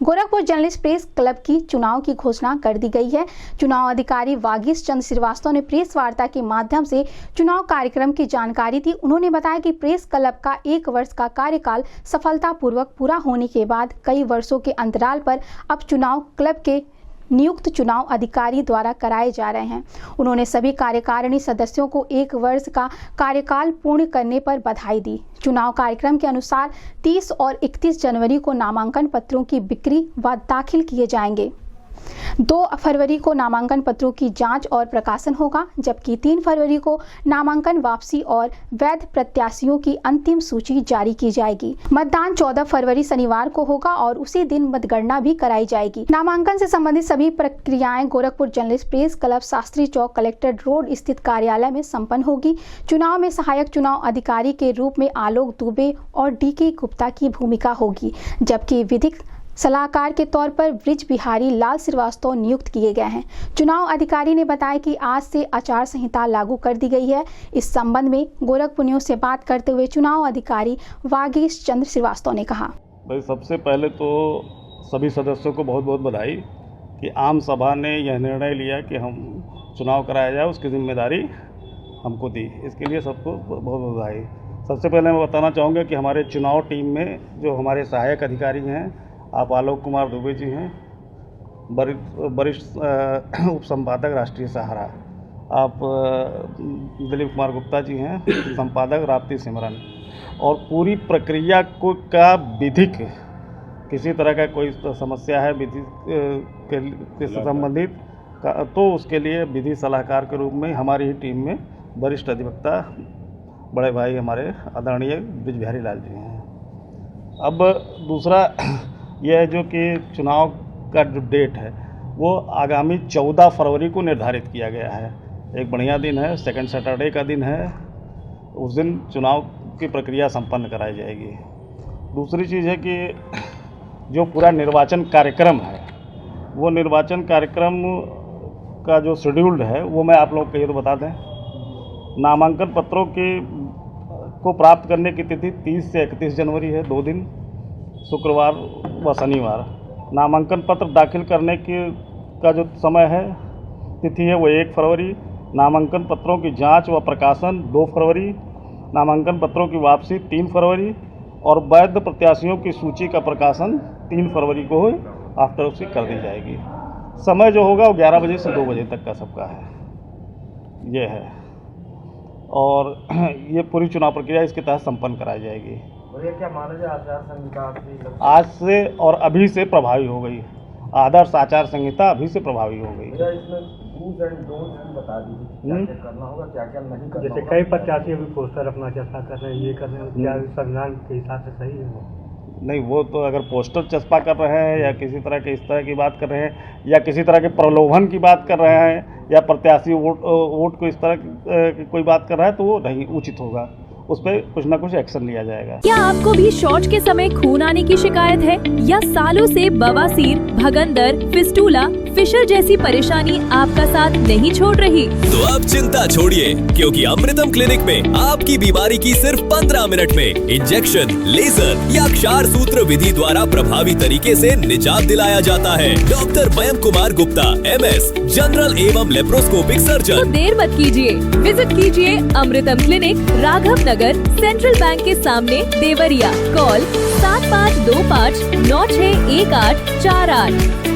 Gorakhpur journalist press club की चुनाव की घोषणा कर दी गई है। चुनाव अधिकारी वागीश चंद्र श्रीवास्तव ने प्रेस वार्ता के माध्यम से चुनाव कार्यक्रम की जानकारी दी। उन्होंने बताया कि प्रेस क्लब का 1 वर्ष का कार्यकाल सफलतापूर्वक पूरा होने के बाद कई वर्षों के अंतराल पर अब चुनाव क्लब के नियुक्त चुनाव अधिकारी द्वारा कराए जा रहे हैं। उन्होंने सभी कार्यकारिणी सदस्यों को 1 वर्ष का कार्यकाल पूर्ण करने पर बधाई दी। चुनाव कार्यक्रम के अनुसार 30 और 31 जनवरी को नामांकन पत्रों की बिक्री व दाखिल किए जाएंगे। 2 फरवरी को नामांकन पत्रों की जांच और प्रकाशन होगा, जबकि 3 फरवरी को नामांकन वापसी और वैध प्रत्याशियों की अंतिम सूची जारी की जाएगी। मतदान 14 फरवरी शनिवार को होगा और उसी दिन मतगणना भी कराई जाएगी। नामांकन से संबंधित सभी प्रक्रियाएं Gorakhpur journalist press club Shastri Chowk collectorate road स्थित कार्यालय में संपन्न होगी। चुनाव में सहायक चुनाव अधिकारी के रूप में आलोक दुबे और डी.के. गुप्ता की भूमिका होगी, जबकि विधिक सलाहकार के तौर पर ब्रिज बिहारी लाल श्रीवास्तव नियुक्त किए गए हैं। चुनाव अधिकारी ने बताया कि आज से आचार संहिता लागू कर दी गई है। इस संबंध में गोरखपुरियों से बात करते हुए चुनाव अधिकारी वागीश चंद्र श्रीवास्तव ने कहा। भाई, सबसे पहले तो सभी सदस्यों को बहुत बहुत बधाई कि आम सभा ने यह निर्णय लिया कि हम चुनाव कराया जाए, उसकी जिम्मेदारी हमको दी। इसके लिए सबको बहुत बहुत बधाई। सबसे पहले मैं बताना चाहूँगा कि हमारे चुनाव टीम में जो हमारे सहायक अधिकारी हैं, आप आलोक कुमार दुबे जी हैं, वरिष्ठ उप संपादक राष्ट्रीय सहारा, आप दिलीप कुमार गुप्ता जी हैं, संपादक राप्ती सिमरन, और पूरी प्रक्रिया को का विधिक किसी तरह का कोई समस्या है विधि के संबंधित तो उसके लिए विधि सलाहकार के रूप में हमारी ही टीम में वरिष्ठ अधिवक्ता बड़े भाई हमारे आदरणीय ब्रिज बिहारी लाल जी हैं। अब दूसरा यह है जो कि चुनाव का जो डेट है वो आगामी 14 फरवरी को निर्धारित किया गया है। एक बढ़िया दिन है, सेकंड सैटरडे का दिन है। उस दिन चुनाव की प्रक्रिया संपन्न कराई जाएगी। दूसरी चीज़ है कि जो पूरा निर्वाचन कार्यक्रम है, वो निर्वाचन कार्यक्रम का जो शेड्यूल्ड है वो मैं आप लोगों को ये तो बता दें। नामांकन पत्रों को प्राप्त करने की तिथि 30 से 31 जनवरी है, 2 दिन, शुक्रवार व शनिवार। नामांकन पत्र दाखिल करने का जो समय है, तिथि है, वो 1 फरवरी। नामांकन पत्रों की जांच व प्रकाशन 2 फरवरी। नामांकन पत्रों की वापसी 3 फरवरी और वैध प्रत्याशियों की सूची का प्रकाशन 3 फरवरी को आफ्टर उसकी कर दी जाएगी। समय जो होगा वो 11 बजे से 2 बजे तक का सबका है, ये है। और ये पूरी चुनाव प्रक्रिया इसके तहत संपन्न कराई जाएगी। और ये क्या माना जाए आचार संहिता आज से और अभी से प्रभावी हो गई। आदर्श आचार संहिता अभी से प्रभावी हो गई। इसमें डूज एंड डोंट्स भी बता दीजिए, क्या करना होगा, क्या क्या नहीं करना। जैसे कई प्रत्याशी अभी पोस्टर अपना चस्पा कर रहे हैं, ये कर रहे हैं, क्या संविधान के हिसाब से सही है वो? नहीं, वो तो अगर पोस्टर चस्पा कर रहे हैं या किसी तरह के इस तरह की बात कर रहे हैं या किसी तरह के प्रलोभन की बात कर रहे हैं या प्रत्याशी वोट को इस तरह की कोई बात कर रहा है तो वो नहीं उचित होगा। उस पर कुछ ना कुछ एक्शन लिया जाएगा। क्या आपको भी शौच के समय खून आने की शिकायत है या सालों से बवासीर, भगंदर, फिस्टूला, फिशर जैसी परेशानी आपका साथ नहीं छोड़ रही? तो अब चिंता छोड़िए, क्योंकि अमृतम क्लिनिक में आपकी बीमारी की सिर्फ 15 मिनट में इंजेक्शन, लेजर या क्षार सूत्र विधि द्वारा प्रभावी तरीके से निजात दिलाया जाता है। डॉक्टर वयम कुमार गुप्ता, MS, जनरल एवं लेप्रोस्कोपिक सर्जन। तो देर मत कीजिए, विजिट कीजिए अमृतम क्लिनिक, राघव नगर, सेंट्रल बैंक के सामने, देवरिया। कॉल 7525 961848।